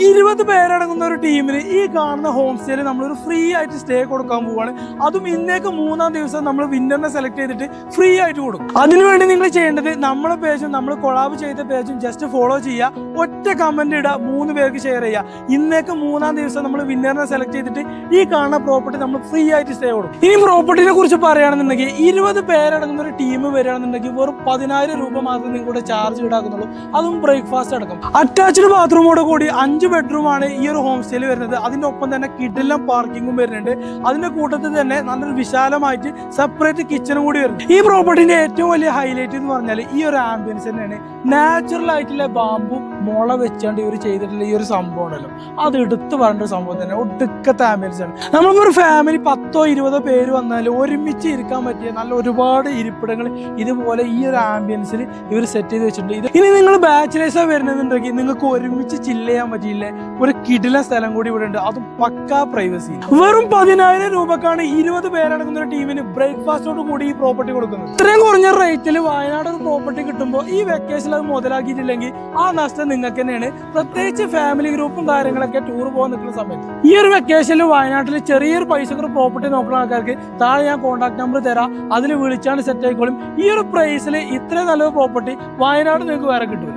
20 പേരടങ്ങുന്ന ഒരു ടീമിന് ഈ കാണുന്ന ഹോം സ്റ്റേയിൽ നമ്മളൊരു ഫ്രീ ആയിട്ട് സ്റ്റേ കൊടുക്കാൻ പോവാണ്. അതും ഇന്നേക്ക് 3-ാം ദിവസം നമ്മൾ വിന്നറിനെ സെലക്ട് ചെയ്തിട്ട് ഫ്രീ ആയിട്ട് കൊടുക്കും. അതിനുവേണ്ടി നിങ്ങൾ ചെയ്യേണ്ടത് നമ്മളെ പേജും നമ്മൾ കൊളാബ് ചെയ്ത പേജും ജസ്റ്റ് ഫോളോ ചെയ്യുക, ഒറ്റ കമന്റ് ഇടുക, 3 പേർക്ക് ഷെയർ ചെയ്യുക. ഇന്നേക്ക് 3-ാം ദിവസം നമ്മൾ വിന്നറിനെ സെലക്ട് ചെയ്തിട്ട് ഈ കാണുന്ന പ്രോപ്പർട്ടി നമ്മൾ ഫ്രീ ആയിട്ട് സ്റ്റേ കൊടുക്കും. ഇനി പ്രോപ്പർട്ടിനെ കുറിച്ച് പറയുകയാണെന്നുണ്ടെങ്കിൽ 20 പേരടങ്ങുന്ന ഒരു ടീം വരികയാണെന്നുണ്ടെങ്കിൽ വെറും 10,000 രൂപ മാത്രമേ നിങ്ങളുടെ ചാർജ് ഈടാക്കുന്നുള്ളൂ. അതും ബ്രേക്ക്ഫാസ്റ്റ് അടക്കം. അറ്റാച്ച്ഡ് ബാത്റൂമോട് കൂടി 5 ബെഡ്റൂം ആണ് ഈ ഒരു ഹോം സ്റ്റേയിൽ വരുന്നത്. അതിന്റെ ഒപ്പം തന്നെ കിഡിലും പാർക്കിങ്ങും വരുന്നുണ്ട്. അതിന്റെ കൂട്ടത്തിൽ തന്നെ നല്ലൊരു വിശാലമായിട്ട് സെപ്പറേറ്റ് കിച്ചണും കൂടി വരുന്നുണ്ട്. ഈ പ്രോപ്പർട്ടിന്റെ ഏറ്റവും വലിയ ഹൈലൈറ്റ് എന്ന് പറഞ്ഞാൽ ഈ ഒരു ആംബിയൻസ് തന്നെയാണ്. നാച്ചുറൽ ആയിട്ടുള്ള ബാമ്പു മുള വെച്ചാണ്ട് ഇവർ ചെയ്തിട്ടുള്ള ഈ ഒരു സംഭവം ഉണ്ടല്ലോ, അത് എടുത്തു പറഞ്ഞ ഒരു സംഭവം തന്നെ. ഒടുക്കത്തെ ആംബിയൻസ് ആണ്. നമ്മളിപ്പോ ഒരു ഫാമിലി 10-20 പേര് വന്നാൽ ഒരുമിച്ച് ഇരിക്കാൻ പറ്റിയ നല്ല ഒരുപാട് ഇരിപ്പിടങ്ങൾ ഇതുപോലെ ഈ ഒരു ആംബിയൻസിൽ ഇവർ സെറ്റ് ചെയ്ത് വെച്ചിട്ടുണ്ട്. ഇനി നിങ്ങൾ ബാച്ചിലേഴ്സാ വരുന്നുണ്ടെങ്കിൽ നിങ്ങൾക്ക് ഒരുമിച്ച് ചില്ല് ചെയ്യാൻ പറ്റിയില്ലേ, ഒരു കിടില സ്ഥലം കൂടി ഇവിടെ ഉണ്ട്. അതും പക്കാ പ്രൈവസി. വെറും 10,000 രൂപക്കാണ് 20 പേരടങ്ങുന്ന ഒരു ടീമിന് ബ്രേക്ക്ഫാസ്റ്റോട് കൂടി ഈ പ്രോപ്പർട്ടി കൊടുക്കുന്നത്. ഇത്രയും കുറഞ്ഞ റേറ്റിൽ വയനാട് ഒരു പ്രോപ്പർട്ടി കിട്ടുമ്പോൾ ഈ വെക്കേഷനിൽ അത് മുതലാക്കിയിട്ടില്ലെങ്കിൽ ആ നഷ്ടം നിങ്ങൾക്ക് തന്നെയാണ്. പ്രത്യേകിച്ച് ഫാമിലി ഗ്രൂപ്പും കാര്യങ്ങളൊക്കെ ടൂർ പോകാൻ നിൽക്കുന്ന സമയത്ത് ഈ ഒരു വെക്കേഷനിൽ വയനാട്ടിൽ ചെറിയൊരു പൈസക്ക് ഒരു പ്രോപ്പർട്ടി നോക്കുന്ന ആൾക്കാർക്ക് താഴെ ഞാൻ കോൺടാക്ട് നമ്പർ തരാം, അതിൽ വിളിച്ചാണ് സെറ്റ് ആയിക്കോളും. ഈ ഒരു പ്രൈസിൽ ഇത്രയും നല്ലൊരു പ്രോപ്പർട്ടി വയനാട് നിങ്ങൾക്ക് വേറെ കിട്ടില്ല.